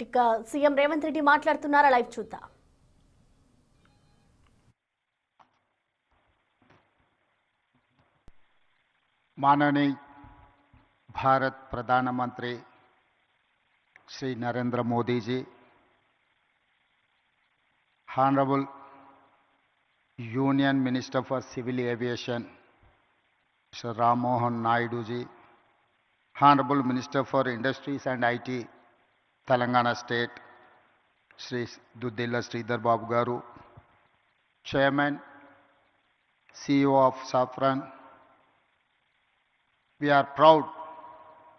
ఇక సీఎం రేవంత్ రెడ్డి మాట్లాడుతున్నారా, లైవ్ చూద్దాం. माननीय भारत प्रधानमंत्री Shri Narendra Modi ji, Honorable Union Minister for Civil Aviation Mr. Ram Mohan Naidu ji, Honorable Minister for Industries and IT Telangana State Shri Duddilla Sridhar Babu Garu, Chairman CEO of Safran. We are proud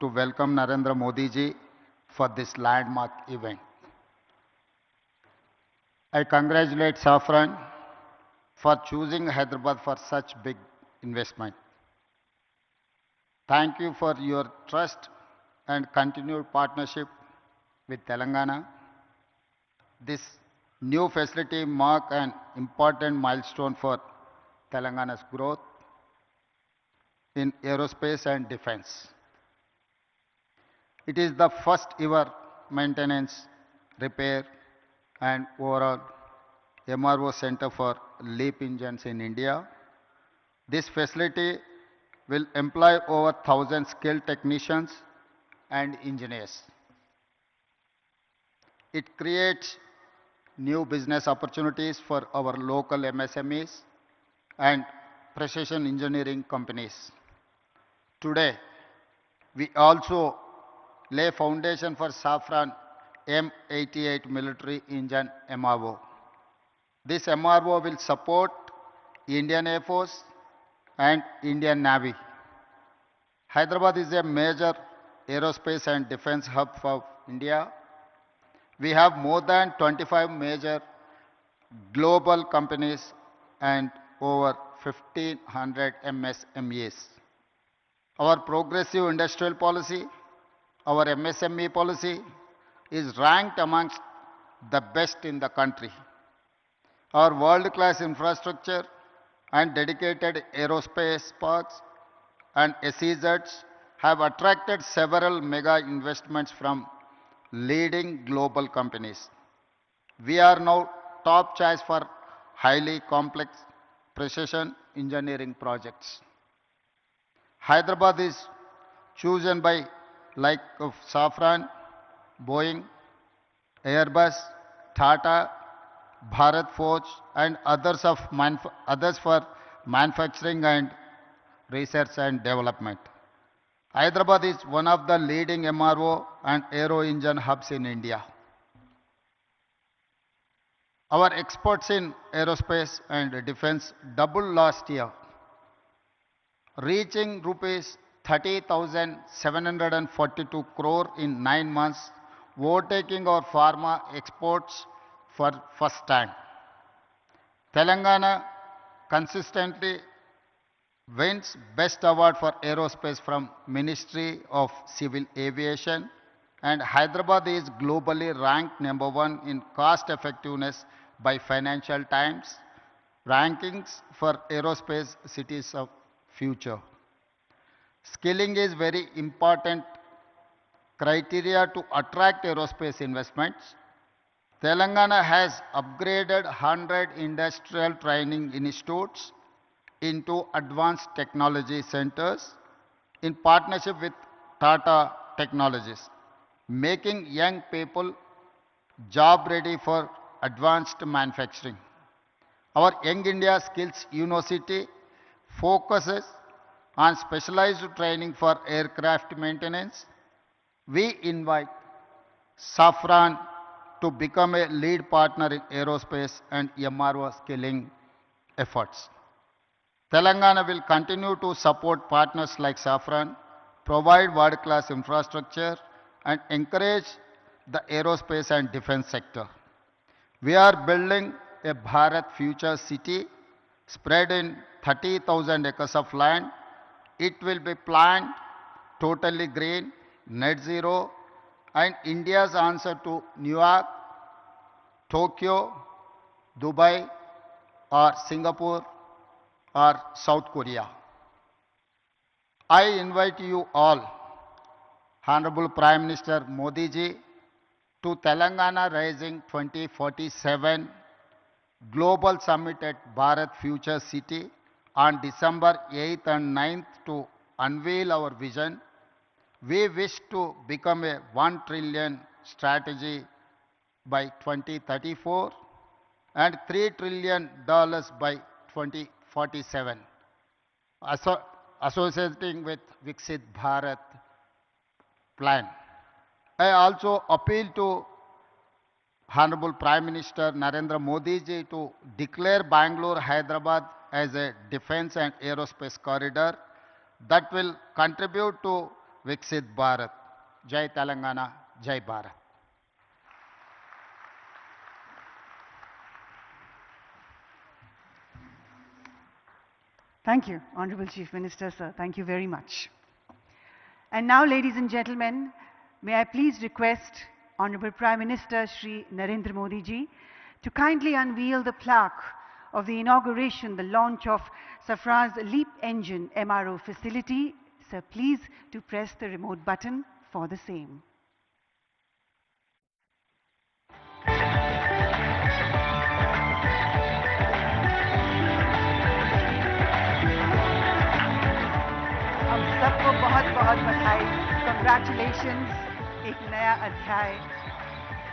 to welcome Narendra Modi ji for this landmark event. I congratulate Safran for choosing Hyderabad for such big investment. Thank you for your trust and continued partnership with Telangana. This new facility marks an important milestone for Telangana's growth in aerospace and defense. It is the first ever maintenance, repair and overall MRO center for LEAP engines in India. This facility will employ over 1,000 skilled technicians and engineers. It creates new business opportunities for our local MSMEs and precision engineering companies. Today, we also lay foundation for Safran M88 military engine MRO. This MRO will support Indian Air Force and Indian Navy. Hyderabad is a major aerospace and defense hub for India. We have more than 25 major global companies and over 1,500 MSMEs. Our progressive industrial policy, our MSME policy is ranked amongst the best in the country. Our world-class infrastructure and dedicated aerospace parks and SEZs have attracted several mega investments from leading global companies. We are now top choice for highly complex precision engineering projects. Hyderabad is chosen by like of Safran, Boeing, Airbus, Tata, Bharat Forge and others for manufacturing and research and development. Hyderabad is one of the leading MRO and aero engine hubs in India. Our exports in aerospace and defense doubled last year, reaching rupees 30,742 crore in 9 months, overtaking our pharma exports for first time. Telangana consistently wins Best Award for Aerospace from Ministry of Civil Aviation, and Hyderabad is globally ranked number 1 in cost effectiveness by Financial Times rankings for aerospace cities of future. Skilling is very important criteria to attract aerospace investments. Telangana has upgraded 100 industrial training institutes into advanced technology centers in partnership with Tata Technologies, making young people job ready for advanced manufacturing. Our Young India Skills University focuses on specialized training for aircraft maintenance. We invite Safran to become a lead partner in aerospace and MRO skilling efforts. Telangana will continue to support partners like Safran, provide world-class infrastructure and encourage the aerospace and defense sector. We are building a Bharat Future City spread in 30,000 acres of land. It will be planned totally green, net zero, and India's answer to New York, Tokyo, Dubai, or Singapore, or South Korea. I invite you all, Honorable Prime Minister Modi ji, to Telangana Rising 2047 Global Summit at Bharat Future City on December 8th and 9th to unveil our vision. We wish to become a 1 trillion strategy by 2034 and $3 trillion by 2047, associating with Viksit Bharat plan. I also appeal to Honorable Prime Minister Narendra Modi ji to declare Bangalore Hyderabad as a defense and aerospace corridor that will contribute to Viksit Bharat. Jai Telangana, Jai Bharat. Thank you, Honorable Chief Minister, sir. Thank you very much. And now, ladies and gentlemen, may I please request Honorable Prime Minister Shri Narendra Modi ji to kindly unveil the plaque of the inauguration, the launch of Safran's LEAP engine MRO facility. Sir, please to press the remote button for the same. हम सबको बहुत बहुत बधाई. Congratulations. एक नया अध्याय,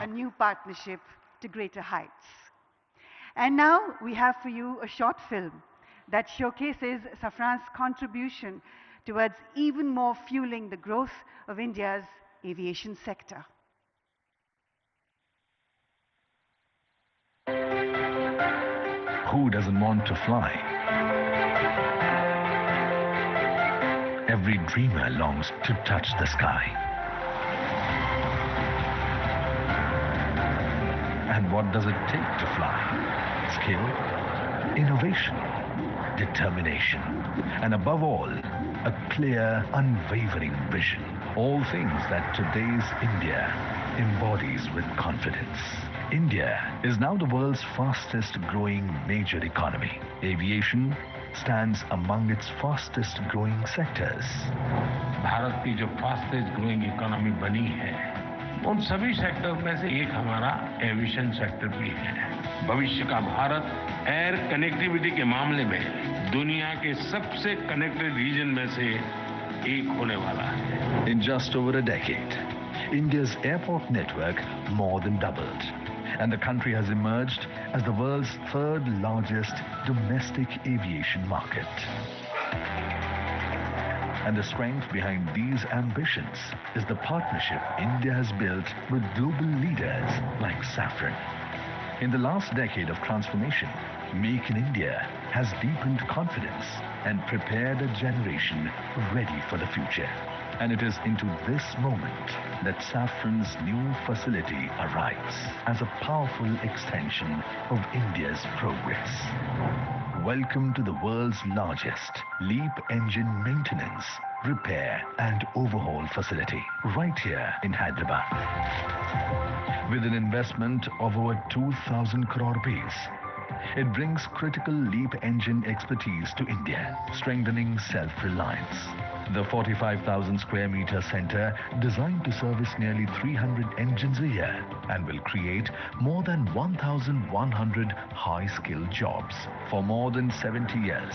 a new partnership to greater heights. And now we have for you a short film that showcases Safran's contribution towards even more fueling the growth of India's aviation sector. Who doesn't want to fly? Every dreamer longs to touch the sky. And what does it take to fly? Skill, innovation, determination, and above all, a clear, unwavering vision. All things that today's India embodies with confidence. India is now the world's fastest growing major economy. Aviation stands among its fastest growing sectors. Bharat की जो fastest growing economy बनी है, उन सभी sector में से एक हमारा एविएशन सेक्टर भी है. भविष्य का भारत एयर कनेक्टिविटी के मामले में दुनिया के सबसे कनेक्टेड रीजन में से एक होने वाला है. In just over a decade, India's airport network more than doubled, and the country has emerged as the world's third largest domestic aviation market. And the strength behind these ambitions is the partnership India has built with global leaders like Safran. In the last decade of transformation, Make in India has deepened confidence and prepared a generation ready for the future. And it is into this moment that Safran's new facility arrives as a powerful extension of India's progress. Welcome to the world's largest LEAP engine maintenance, repair and overhaul facility right here in Hyderabad. With an investment of over 2,000 crore rupees, it brings critical LEAP engine expertise to India, strengthening self-reliance. The 45,000 square meter center, designed to service nearly 300 engines a year and will create more than 1,100 high-skilled jobs. For more than 70 years,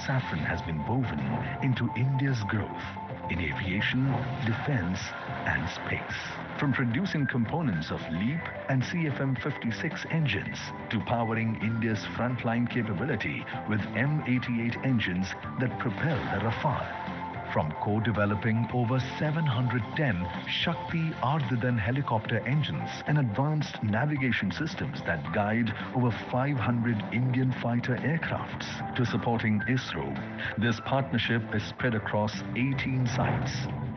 Safran has been woven into India's growth in aviation, defense and space. From producing components of LEAP and CFM56 engines to powering India's frontline capability with M88 engines that propel the Rafale. From co-developing over 710 Shakti Ardhadan helicopter engines and advanced navigation systems that guide over 500 Indian fighter aircrafts to supporting ISRO, this partnership is spread across 18 sites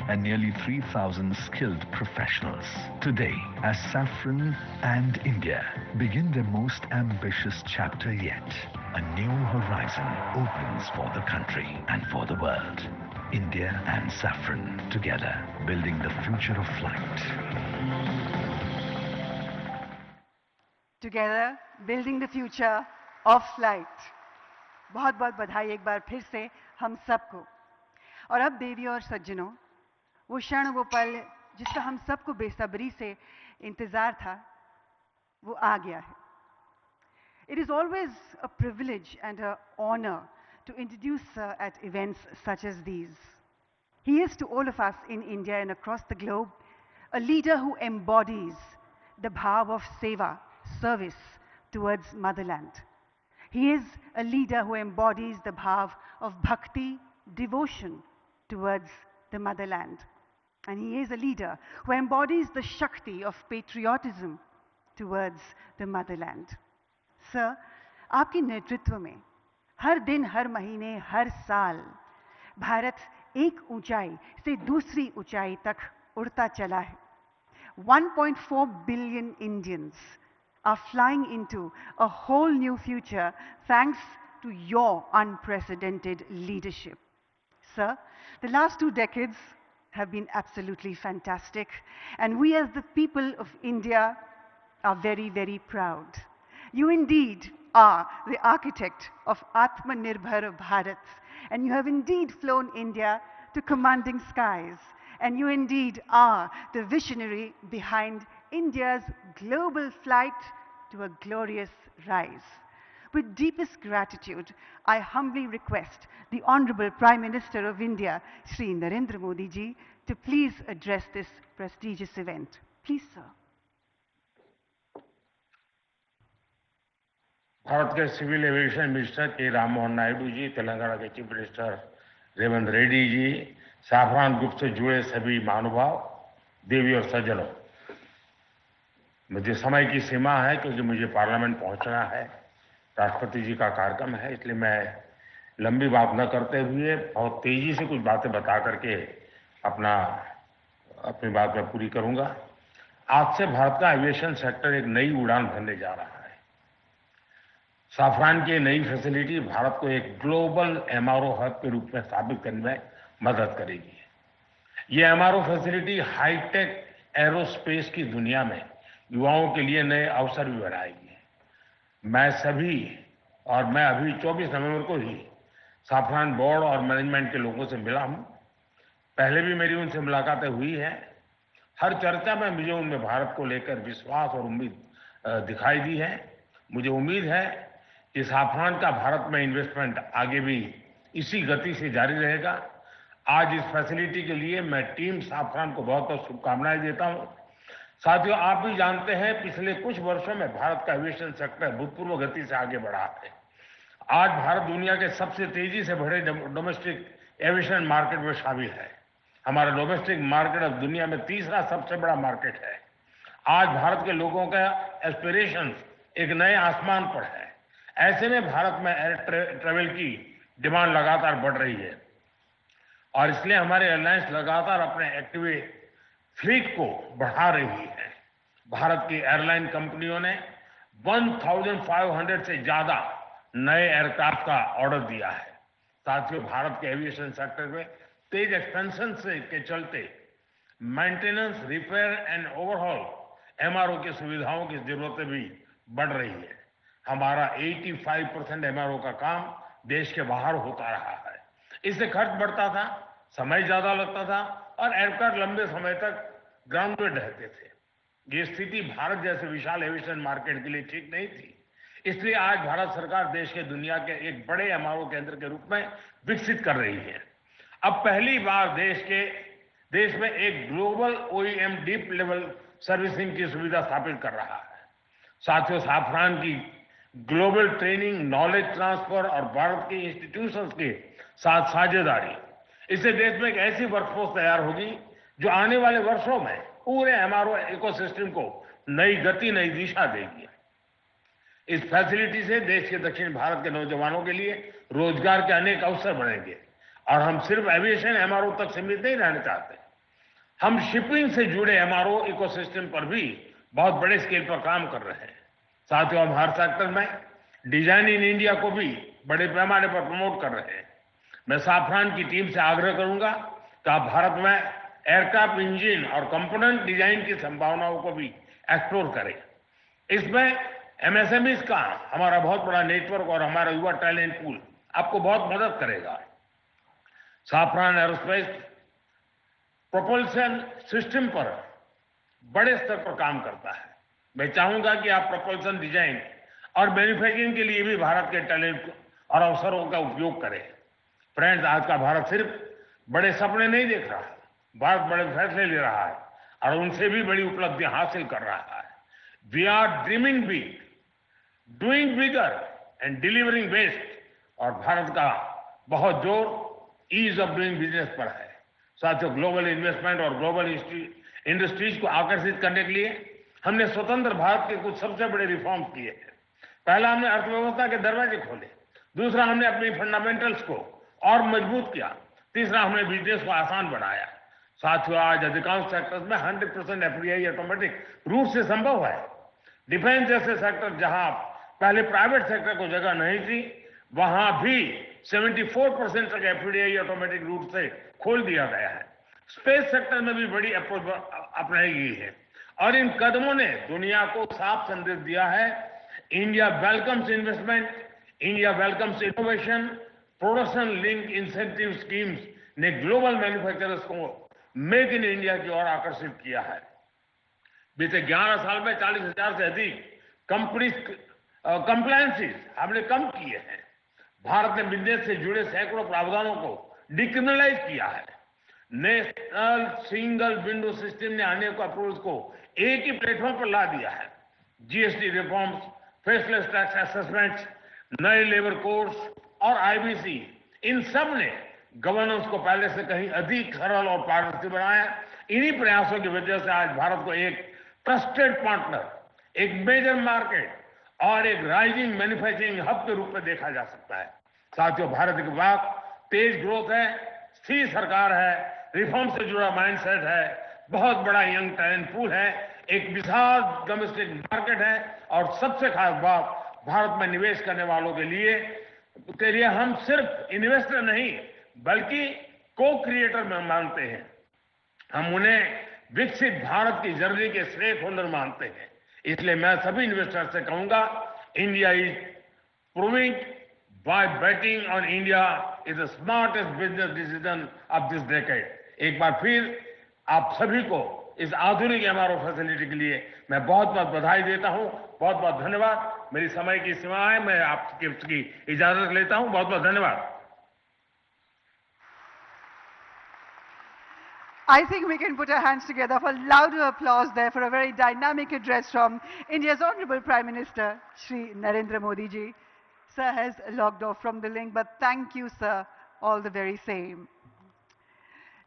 and nearly 3,000 skilled professionals. Today, as Safran and India begin their most ambitious chapter yet, a new horizon opens for the country and for the world. India and Safran together, building the future of flight. Together, building the future of flight. बहुत बहुत बधाई एक बार फिर से हम सबको. और अब देवी और सज्जनों, वो क्षण वो पल जिसका हम सबको बेसब्री से इंतजार था, वो आ गया है। It is always a privilege and an honor to introduce Sir at events such as these. He is to all of us in India and across the globe a leader who embodies the bhav of seva, service towards motherland. He is a leader who embodies the bhav of bhakti, devotion towards the motherland. And he is a leader who embodies the shakti of patriotism towards the motherland. Sir, आपके नेतृत्व में हर दिन, हर महीने, हर साल भारत एक ऊंचाई से दूसरी ऊंचाई तक उड़ता चला है. 1.4 billion Indians are flying into a whole new future thanks to your unprecedented leadership. Sir, the last 2 decades have been absolutely fantastic, and we as the people of India are very, very proud. You indeed are the architect of Atmanirbhar Bharat, and you have indeed flown India to commanding skies, and you indeed are the visionary behind India's global flight to a glorious rise. With deepest gratitude, I humbly request the Honorable Prime Minister of India, Shri Narendra Modi ji, to please address this prestigious event. Please, sir. Bharat के civil aviation minister के राम मोहन नायडू जी, तेलंगाना के chief minister Revanth Reddy ji, Safran group से जुड़े सभी महानुभाव, देवी और सज्जनों, मुझे समय की सीमा है क्योंकि मुझे पार्लियामेंट पहुंचना है, राष्ट्रपति जी का कार्यक्रम है, इसलिए मैं लंबी बात न करते हुए बहुत तेजी से कुछ बातें बता करके अपनी बात मैं पूरी करूंगा। आज से भारत का एविएशन सेक्टर एक नई उड़ान भरने जा रहा है। साफरान की नई फैसिलिटी भारत को एक ग्लोबल एमआरओ हब के रूप में स्थापित करने में मदद करेगी। ये एमआरओ फैसिलिटी हाईटेक एरोस्पेस की दुनिया में युवाओं के लिए नए अवसर भी बनाएगी। मैं अभी 24 नवंबर को ही साफरान बोर्ड और मैनेजमेंट के लोगों से मिला हूं। पहले भी मेरी उनसे मुलाकातें हुई हैं। हर चर्चा में मुझे उनमें भारत को लेकर विश्वास और उम्मीद दिखाई दी है। मुझे उम्मीद है कि साफरान का भारत में इन्वेस्टमेंट आगे भी इसी गति से जारी रहेगा। आज इस फैसिलिटी के लिए मैं टीम साफरान को बहुत बहुत शुभकामनाएं देता हूं। साथियों, आप भी जानते हैं पिछले कुछ वर्षों में भारत का एविएशन सेक्टर भूतपूर्व गति से आगे बढ़ा है। आज भारत दुनिया के सबसे तेजी से बढ़े डोमेस्टिक एविएशन मार्केट में शामिल है। हमारा डोमेस्टिक मार्केट अब दुनिया में तीसरा सबसे बड़ा मार्केट है। आज भारत के लोगों का एस्पिरेशंस एक नए आसमान पर है। ऐसे में भारत में एयर ट्रेवल की डिमांड लगातार बढ़ रही है और इसलिए हमारे एयरलाइंस लगातार अपने एक्टिव फ्लीट को बढ़ा रही है। भारत की एयरलाइन कंपनियों ने 1500 से ज्यादा नए एयरक्राफ्ट का ऑर्डर दिया है। साथियों, भारत के एविएशन सेक्टर में तेज एक्सपेंशन के चलते maintenance, repair and overhaul MRO की सुविधाओं की जरूरतें भी बढ़ रही है। हमारा 85% एमआरओ का काम देश के बाहर होता रहा है। इससे खर्च बढ़ता था, समय ज्यादा लगता था और एयरक्राफ्ट लंबे समय तक ग्राउंडेड रहते थे। ये स्थिति भारत जैसे विशाल एविएशन मार्केट के लिए ठीक नहीं थी। इसलिए आज भारत सरकार देश के दुनिया के एक बड़े एमआरओ केंद्र के रूप में विकसित कर रही है। अब पहली बार देश में एक global OEM deep level servicing की सुविधा स्थापित कर रहा है। साथियों, साफरान की ग्लोबल ट्रेनिंग, नॉलेज ट्रांसफर और भारत के इंस्टीट्यूशंस के साथ साझेदारी, इससे देश में एक ऐसी वर्कफोर्स तैयार होगी जो आने वाले वर्षों में पूरे एमआरओ इकोसिस्टम को नई गति, नई दिशा देगी। इस फैसिलिटी से देश के दक्षिण भारत के नौजवानों के लिए रोजगार के अनेक अवसर बनेंगे और हम सिर्फ एविएशन एमआरओ तक सीमित नहीं रहना चाहते। हम शिपिंग से जुड़े एमआरओ इकोसिस्टम पर भी बहुत बड़े स्केल पर काम कर रहे हैं। साथियों, हम हर सेक्टर में डिजाइन इन इंडिया को भी बड़े पैमाने पर प्रमोट कर रहे हैं। मैं साफरान की टीम से आग्रह करूंगा कि आप भारत में एयरक्राफ्ट इंजन और कंपोनेंट डिजाइन की संभावनाओं को भी एक्सप्लोर करें। इसमें एमएसएमईज का हमारा बहुत बड़ा नेटवर्क और हमारा युवा टैलेंट पूल आपको बहुत मदद करेगा। साफरान एरोस्पेस प्रोपल्शन सिस्टम पर बड़े स्तर पर काम करता है। मैं चाहूंगा कि आप प्रोपल्शन डिजाइन और मैन्युफैक्चरिंग के लिए भी भारत के टैलेंट और अवसरों का उपयोग करें। फ्रेंड्स, आज का भारत सिर्फ बड़े सपने नहीं देख रहा है, भारत बड़े फैसले ले रहा है और उनसे भी बड़ी उपलब्धियां हासिल कर रहा है। We are dreaming big, doing bigger and delivering best. और भारत का बहुत जोर ईज ऑफ डूइंग बिजनेस पर है। साथियों, ग्लोबल इन्वेस्टमेंट और ग्लोबल इंडस्ट्रीज को आकर्षित करने के लिए हमने स्वतंत्र भारत के कुछ सबसे बड़े रिफॉर्म्स किए हैं। पहला, हमने अर्थव्यवस्था के दरवाजे खोले। दूसरा, हमने अपनी फंडामेंटल्स को और मजबूत किया। तीसरा, हमने बिजनेस को आसान बनाया। साथियों, आज अधिकांश सेक्टर्स में 100% एफडीआई ऑटोमेटिक रूट से संभव है। डिफेंस जैसे सेक्टर जहां पहले प्राइवेट सेक्टर को जगह नहीं थी, वहां भी 74% तक एफडीआई ऑटोमेटिक रूट से खोल दिया गया है। स्पेस सेक्टर में भी बड़ी अप्रोच अपनाई गई है और इन कदमों ने दुनिया को साफ संदेश दिया है, India welcomes investment, India welcomes innovation. Production link incentive schemes ने ग्लोबल मैन्युफैक्चरर्स को मेक इन इंडिया की ओर आकर्षित किया है। बीते 11 साल में 40,000 से अधिक कंप्लायंसेस हमने कम किए हैं। भारत ने बिजनेस से जुड़े सैकड़ों प्रावधानों को डिक्रिमिनलाइज किया है। नेशनल सिंगल विंडो सिस्टम ने अनेक अप्रूवल्स को एक ही प्लेटफॉर्म पर ला दिया है। GST reforms, faceless tax assessments, नए लेबर कोड्स और आईबीसी, इन सब ने गवर्नेंस को पहले से कहीं अधिक सरल और पारदर्शी बनाया। इन्हीं प्रयासों की वजह से आज भारत को एक ट्रस्टेड पार्टनर, एक मेजर मार्केट और एक राइजिंग मैन्युफैक्चरिंग हब के रूप में देखा जा सकता है। साथियों, भारत के पास तेज ग्रोथ है, स्थिर सरकार है, रिफॉर्म से जुड़ा माइंडसेट है, बहुत बड़ा यंग टैलेंट पूल है, एक विशाल डोमेस्टिक मार्केट है और सबसे खास बात, भारत में निवेश करने वालों के लिए हम सिर्फ इन्वेस्टर नहीं बल्कि को क्रिएटर में मानते हैं। हम उन्हें विकसित भारत की जर्नी के स्टेक होल्डर मानते हैं। इसलिए मैं सभी इन्वेस्टर से कहूंगा, India is proving by betting on India is the smartest business decision of this decade. एक बार फिर आप सभी को इस आधुनिक एमआरओ फैसिलिटी के लिए मैं बहुत बहुत बधाई देता हूं। बहुत बहुत धन्यवाद। मेरी समय की सीमा है, मैं आपकी इजाजत लेता हूं। बहुत बहुत धन्यवाद। I think we can put our hands together for louder applause there for a very dynamic address from India's Honorable Prime Minister, Shri Narendra Modi ji. Sir has logged off from the link, but thank you, sir, all the very same.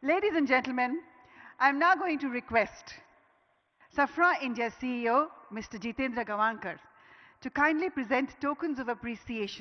Ladies and gentlemen, I'm now going to request Safra India CEO, Mr. Jitendra Gavankar, to kindly present tokens of appreciation